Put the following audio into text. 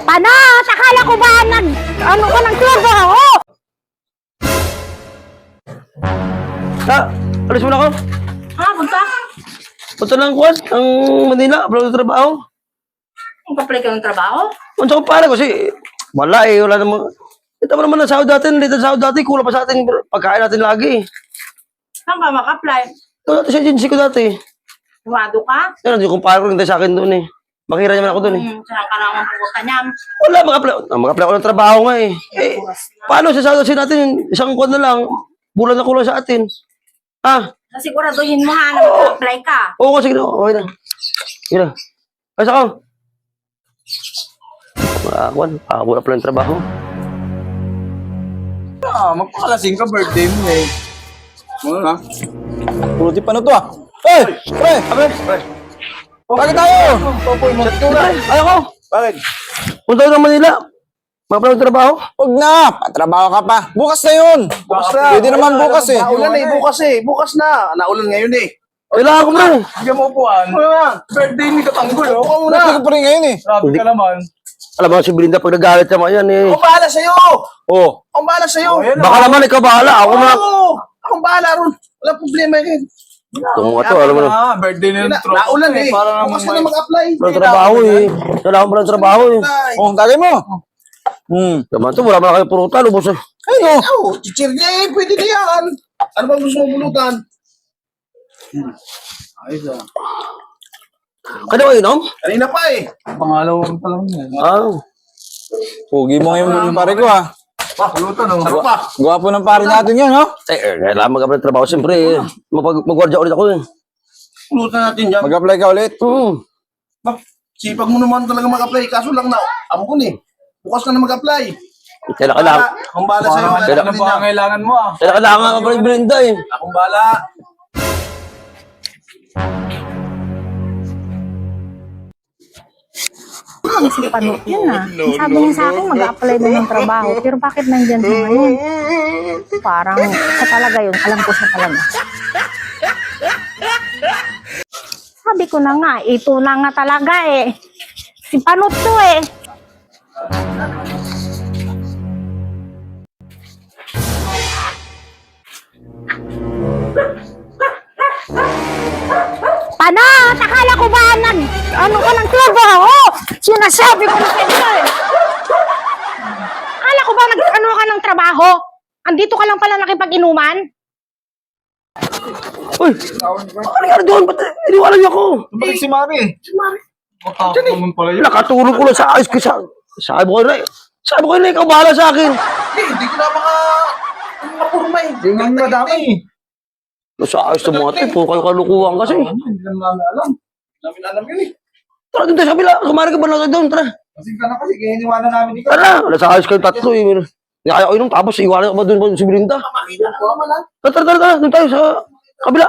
Panat! Akala ko ba ano ka ng trabaho? Alis mo na ako. Punta? Punta lang kuwan, ang Manila, wala ng trabaho. Mag-apply ka ng trabaho? Punta ko pare kasi, wala namang, ito mo naman ang sahod natin, dito sahod natin, kulang pa sa atin, pagkain natin lagi. Saan ka mag-apply? Ito dati sa agency ko dati. Lumado ka? Yan, yung kumpare ko rin sa akin doon eh. Makira naman ako doon eh. Saan ka naman pupunta niyan? Wala, mag-apply ako ng trabaho nga eh. Paano sa sahod natin, isang kuwan na lang, bulan na kulang sa atin. Siguraduhin mo ha na mag-apply ka. Oo, sige na, okay na. Sige na. Ayos ako. Kuwan, apply ng trabaho. Magpakalasing ka, birthday mo eh. Ano na? Puluti pa na to ah. Hey! Pre! Bakit tayo? Ayaw ko. Bakit? Punta ko ng Manila. Mag-apply ng trabaho. Huwag na! Patrabaho ka pa. Bukas na yun. Bukas na. Pwede naman bukas eh. Naulan eh, bukas eh. Bukas na. Naulan ngayon eh. Kailangan ko na eh. Bigyan mo upuan. Birthday ni Katanggol. Upo muna. Birthday ko pa rin ngayon eh. Grabe ka naman. Alam mo si Belinda pag nagalit siya mga yan eh. Akong bahala sa'yo. Oh. Akong bahala sa'yo. Baka naman ikaw bahala. Ako na. Oo. Akong bahala ron. Walang problema yun. Ito mga to, alam mo na. Birthday na Naulan eh. Bukas na mag-apply. Walang trabaho eh. Kailangan mo ng trabaho eh. Oh, tagay mo. Naman to, wala mo na kayo purutan. Ubus eh. Ay no. Oo, chichir niya eh. Pwede na yan. Ano bang gusto mo bulutan? Ayos ah. Kaya ba inom? Kanina pa eh. Pangalawa pa lang yan. Pugi mo ngayon yung pare ko ah. Bulutan oh. Sarap pa. Gwapo ng pare natin yan, no? Kailangan mag-apply ng trabaho. Siyempre eh. Mag-guardia ulit ako eh. Bulutan natin dyan. Mag-apply ka ulit. Sipag mo naman talaga mag-apply. Kaso lang na, ampun eh. Bukas ka na mag-apply. Kailangan. Akong bahala sa'yo. Kailangan Ano Kailangan mo ah. Kailangan ka pa rin Belinda eh. Akong bahala. Si Panot yun Sabi niya sa akin mag-apply na ng trabaho. Pero bakit nandyan siya ngayon? Parang siya talaga yun. Alam ko siya talaga. Sabi ko na nga, ito na nga talaga eh. Si Panot to eh. Panat! Akala ko ba ano ka ng trabaho? Sinasabi ko na sa'yo eh. Akala ko ba ano ka ng trabaho? Andito ka lang pala nakipag-inuman? Uy! Ano nangyari doon? Ba't iniwalan niyo ako? Balik si Mari. Matakot naman pala yun. Nakatulog ko lang sa ayos ko sa... Sabi ko na eh. Sabi ko na ikaw bahala sa akin. Hindi ko na mapurma eh. Hindi nga madami eh. Sa ayos na mga ito. Puro kayo kalukuhan kasi. Hindi namin alam. Namin alam yun eh. Tara dun tayo sa kabila. Kumari ka ba na tayo doon? Tara. Kasi ka na kasi, kaya iniwanan namin ikaw. Tara. Wala sa ayos kayo tatlo eh. Hindi kaya ko inom. Tapos iwanan ko ba doon si Belinda? Makita ko naman ah. Tara. Doon tayo sa kabila.